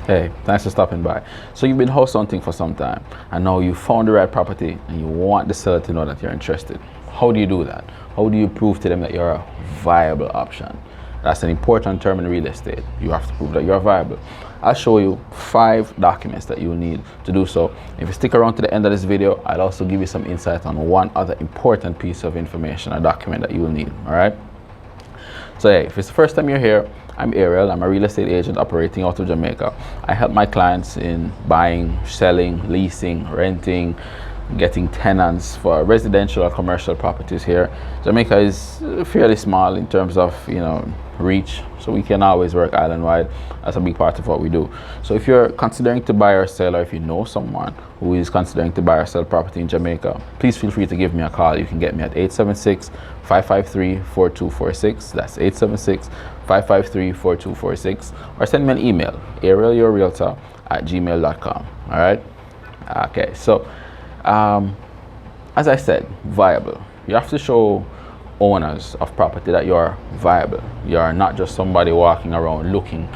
Hey, thanks for stopping by. So you've been house hunting for some time, and now you found the right property and you want the seller to know that you're interested. How do you do that? How do you prove to them that you're a viable option? That's an important term in real estate. You have to prove that you're viable. I'll show you 5 documents that you'll need to do so. If you stick around to the end of this video, I'll also give you some insight on one other important piece of information, a document that you will need, all right? So hey, if it's the first time you're here, I'm Ariel. I'm a real estate agent operating out of Jamaica. I help my clients in buying, selling, leasing, renting, getting tenants for residential or commercial properties here. Jamaica is fairly small in terms of, reach, so we can always work island-wide. That's a big part of what we do. So if you're considering to buy or sell, or if you know someone who is considering to buy or sell property in Jamaica, please feel free to give me a call. You can get me at 876-553-4246. That's 876-553-4246, or send me an email, arielyourrealtor@gmail.com. all right? Okay, so as I said, viable. You have to show owners of property that you're viable. You're not just somebody walking around looking,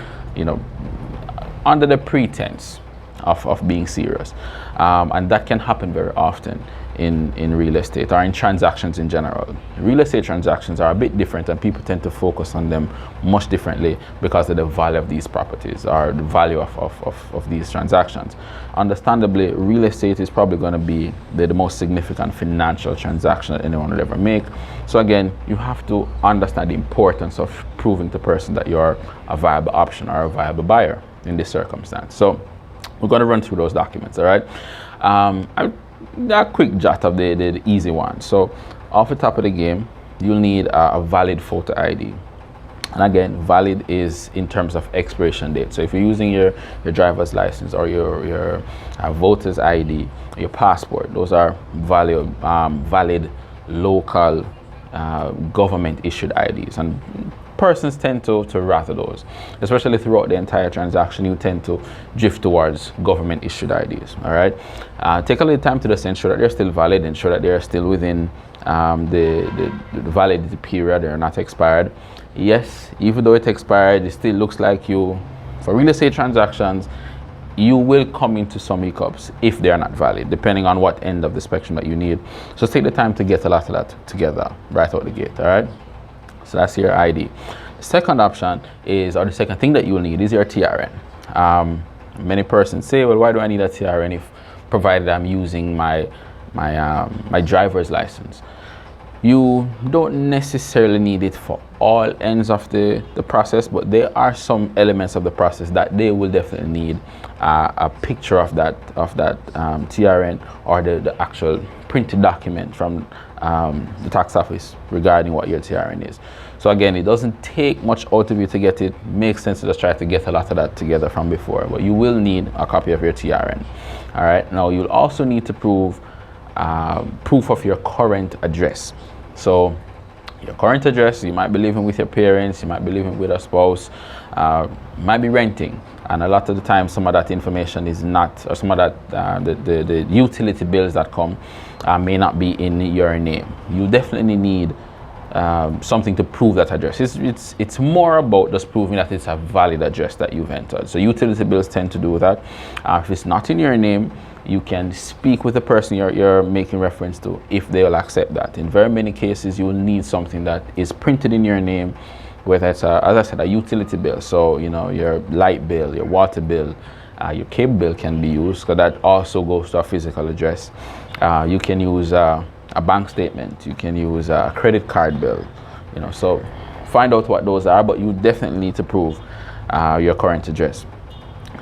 under the pretense of being serious. And that can happen very often in real estate or in transactions in general. Real estate transactions are a bit different, and people tend to focus on them much differently because of the value of these properties or the value of these transactions. Understandably, real estate is probably going to be the most significant financial transaction that anyone will ever make. So again, you have to understand the importance of proving to the person that you're a viable option or a viable buyer in this circumstance. So we're going to run through those documents, all right? A quick jot of the easy one. So off the top of the game, you'll need a valid photo ID. And again, valid is in terms of expiration date. So if you're using your driver's license or your voter's ID, your passport, those are valid local government issued IDs. And persons tend to rather those, especially throughout the entire transaction. You tend to drift towards government issued IDs. All right, take a little time to just ensure that they're still valid, ensure that they're still within the validity period, they're not expired. Yes, even though it expired, it still looks like for real estate transactions, you will come into some hiccups if they are not valid, depending on what end of the spectrum that you need. So take the time to get a lot of that together right out the gate. All right. So that's your ID. The second option is, or the second thing that you will need is your TRN. Many persons say, well, why do I need a TRN if provided I'm using my driver's license? You don't necessarily need it for all ends of the process, but there are some elements of the process that they will definitely need a picture of that TRN or the actual printed document from the tax office regarding what your TRN is. So again, it doesn't take much out of you to get it. Makes sense to just try to get a lot of that together from before, but you will need a copy of your TRN. All right. Now you'll also need to proof of your current address. So your current address, you might be living with your parents, you might be living with a spouse, might be renting, and a lot of the time some of that information is not, or some of that the utility bills that come may not be in your name. You definitely need something to prove that address. It's more about just proving that it's a valid address that you've entered. So utility bills tend to do that. If it's not in your name, you can speak with the person you're making reference to if they will accept that. In very many cases, you will need something that is printed in your name, whether it's, as I said, a utility bill. So, your light bill, your water bill, your cable bill can be used, because that also goes to a physical address. You can use a bank statement. You can use a credit card bill. So find out what those are, but you definitely need to prove your current address.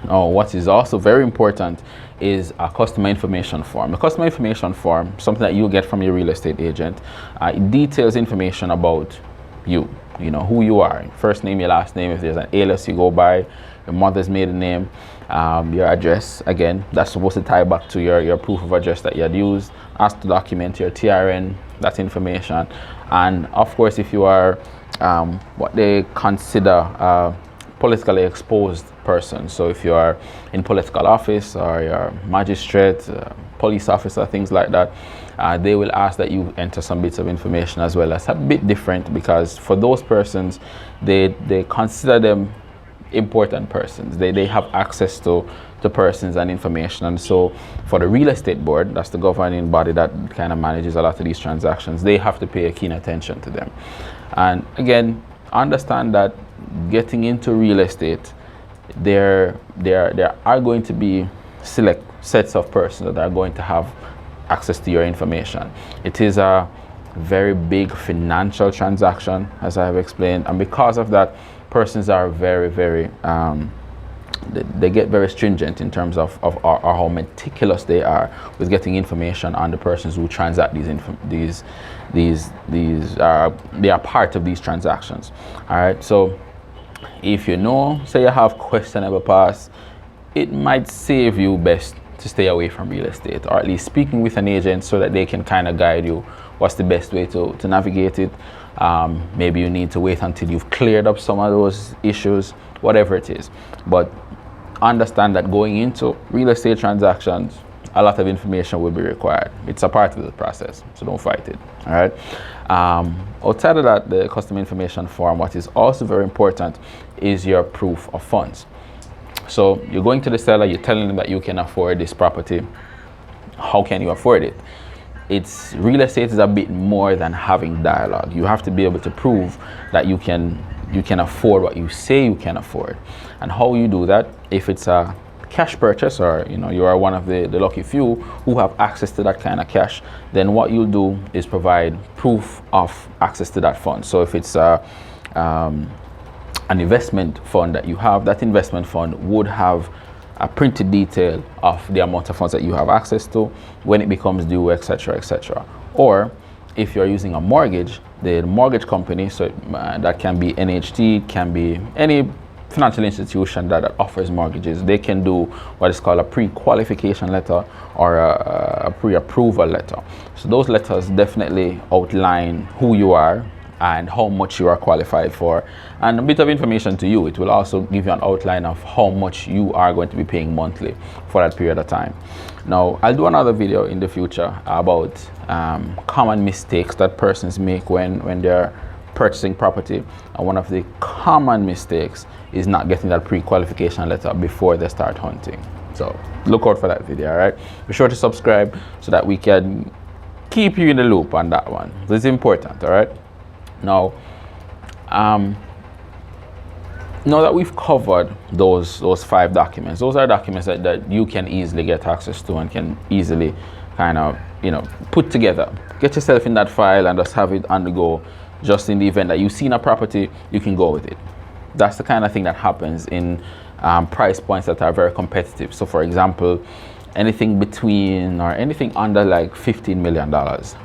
Now, what is also very important is a customer information form. A customer information form, something that you'll get from your real estate agent, it details information about you, who you are, first name, your last name, if there's an alias you go by, your mother's maiden name, your address. Again, that's supposed to tie back to your proof of address that you had used. Ask to document your TRN, that information. And of course, if you are what they consider politically exposed person, so if you are in political office or you're magistrate, police officer, things like that, they will ask that you enter some bits of information as well. That's a bit different, because for those persons, they consider them important persons. They have access to persons and information. And so for the real estate board, that's the governing body that kind of manages a lot of these transactions, they have to pay a keen attention to them. And again, understand that getting into real estate, there are going to be select sets of persons that are going to have access to your information. It is a very big financial transaction, as I have explained, and because of that, persons are very they get very stringent in terms of how meticulous they are with getting information on the persons who transact they are part of these transactions. All right, so if you know, say you have questionable past, it might save you best to stay away from real estate, or at least speaking with an agent so that they can kind of guide you what's the best way to navigate it. Maybe you need to wait until you've cleared up some of those issues, whatever it is. But understand that going into real estate transactions, a lot of information will be required. It's a part of the process, so don't fight it. All right. Outside of that, the customer information form, what is also very important is your proof of funds. So you're going to the seller, you're telling them that you can afford this property. How can you afford it? It's real estate is a bit more than having dialogue. You have to be able to prove that you can afford what you say you can afford. And how you do that, if it's a cash purchase, or you are one of the lucky few who have access to that kind of cash, then what you'll do is provide proof of access to that fund. So if it's an investment fund that you have, that investment fund would have a printed detail of the amount of funds that you have access to, when it becomes due, etc., etc. Or if you're using a mortgage, the mortgage company, so that can be NHT, can be any financial institution that offers mortgages, they can do what is called a pre-qualification letter or a pre-approval letter. So those letters definitely outline who you are and how much you are qualified for, and a bit of information to you. It will also give you an outline of how much you are going to be paying monthly for that period of time. Now, I'll do another video in the future about common mistakes that persons make when they're purchasing property, and one of the common mistakes is not getting that pre-qualification letter before they start hunting. So look out for that video. All right, be sure to subscribe so that we can keep you in the loop on that one. It's important. All right. Now, now that we've covered those 5 documents, those are documents that you can easily get access to and can easily kind of put together. Get yourself in that file and just have it on the go. Just in the event that you've seen a property, you can go with it. That's the kind of thing that happens in price points that are very competitive. So for example, anything between or anything under like $15 million,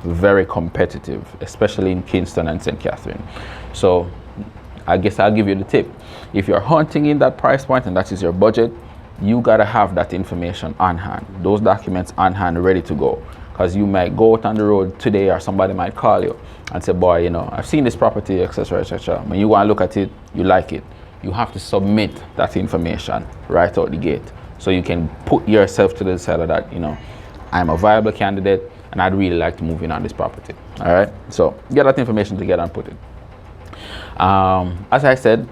very competitive, especially in Kingston and St. Catherine. So I guess I'll give you the tip. If you're hunting in that price point and that is your budget, you gotta have that information on hand, those documents on hand, ready to go. Because you might go out on the road today, or somebody might call you and say, boy, I've seen this property, etc., etc. When you want to look at it, you like it, you have to submit that information right out the gate, so you can put yourself to the seller that, I'm a viable candidate and I'd really like to move in on this property. All right, so get that information together and put it. As I said,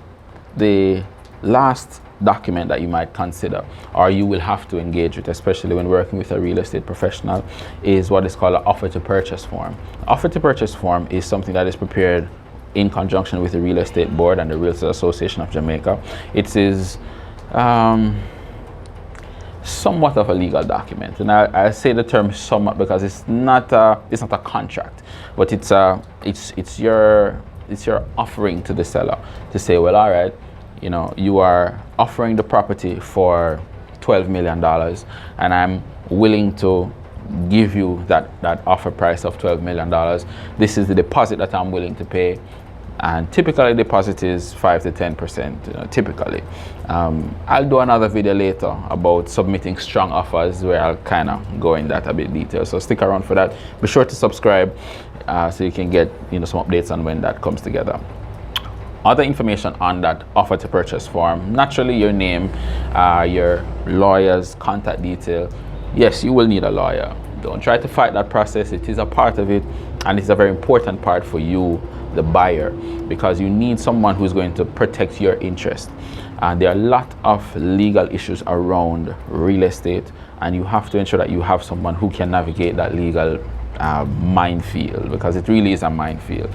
the last document that you might consider, or you will have to engage with, especially when working with a real estate professional, is what is called an offer to purchase form. Offer to purchase form is something that is prepared in conjunction with the Real Estate Board and the Real Estate Association of Jamaica. It is somewhat of a legal document, and I say the term somewhat because it's not a contract, but it's your offering to the seller to say, well, all right, you are offering the property for $12 million, and I'm willing to give you that offer price of $12 million. This is the deposit that I'm willing to pay. And typically deposit is 5 to 10%, typically. I'll do another video later about submitting strong offers, where I'll kind of go in that a bit detail. So stick around for that. Be sure to subscribe so you can get some updates on when that comes together. Other information on that offer to purchase form, naturally your name, your lawyer's contact detail. Yes, you will need a lawyer. Don't try to fight that process. It is a part of it, and it's a very important part for you, the buyer, because you need someone who's going to protect your interest. There are a lot of legal issues around real estate, and you have to ensure that you have someone who can navigate that legal minefield, because it really is a minefield.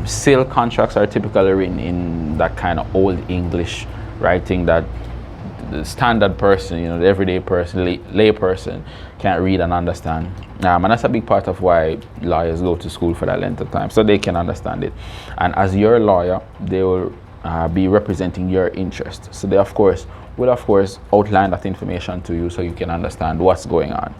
Sale contracts are typically written in that kind of old English writing that the standard person, you know, the everyday person, lay person can't read and understand. And that's a big part of why lawyers go to school for that length of time, so they can understand it. And as your lawyer, they will be representing your interest. So they, of course, will outline that information to you so you can understand what's going on.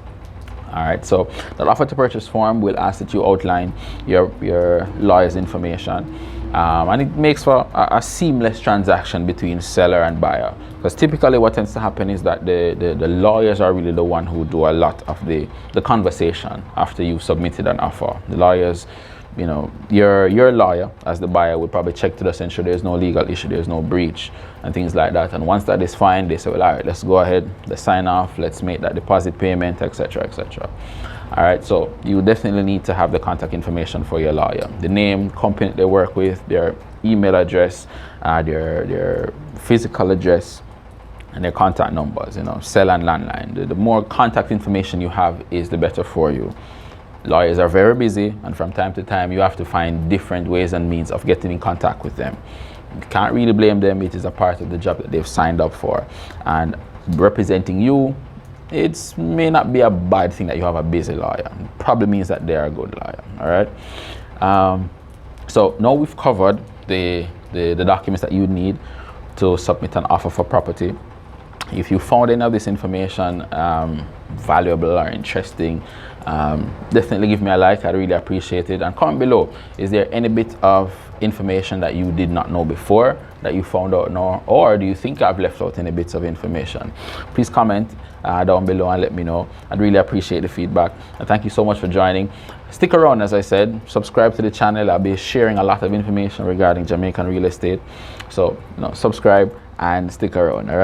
All right, so the offer to purchase form will ask that you outline your lawyer's information, and it makes for a seamless transaction between seller and buyer. Because typically what tends to happen is that the lawyers are really the one who do a lot of the conversation after you've submitted an offer. The lawyers, you know, your lawyer as the buyer would probably check to just ensure there's no legal issue, there's no breach and things like that. And once that is fine, they say, well, all right, let's go ahead, let's sign off, let's make that deposit payment, etc., etc. All right, so you definitely need to have the contact information for your lawyer: the name, company they work with, their email address, their physical address, and their contact numbers, you know, cell and landline. The more contact information you have is the better for you. Lawyers are very busy, and from time to time you have to find different ways and means of getting in contact with them. You can't really blame them. It is a part of the job that they've signed up for, and representing you, it may not be a bad thing that you have a busy lawyer. It probably means that they are a good lawyer. All right, so now we've covered the documents that you need to submit an offer for property. If you found any of this information valuable or interesting, definitely give me a like. I'd really appreciate it. And comment below, is there any bit of information that you did not know before that you found out now, or do you think I've left out any bits of information? Please comment down below and let me know. I'd really appreciate the feedback, and thank you so much for joining. Stick around, as I said, subscribe to the channel. I'll be sharing a lot of information regarding Jamaican real estate, so subscribe and stick around. All right.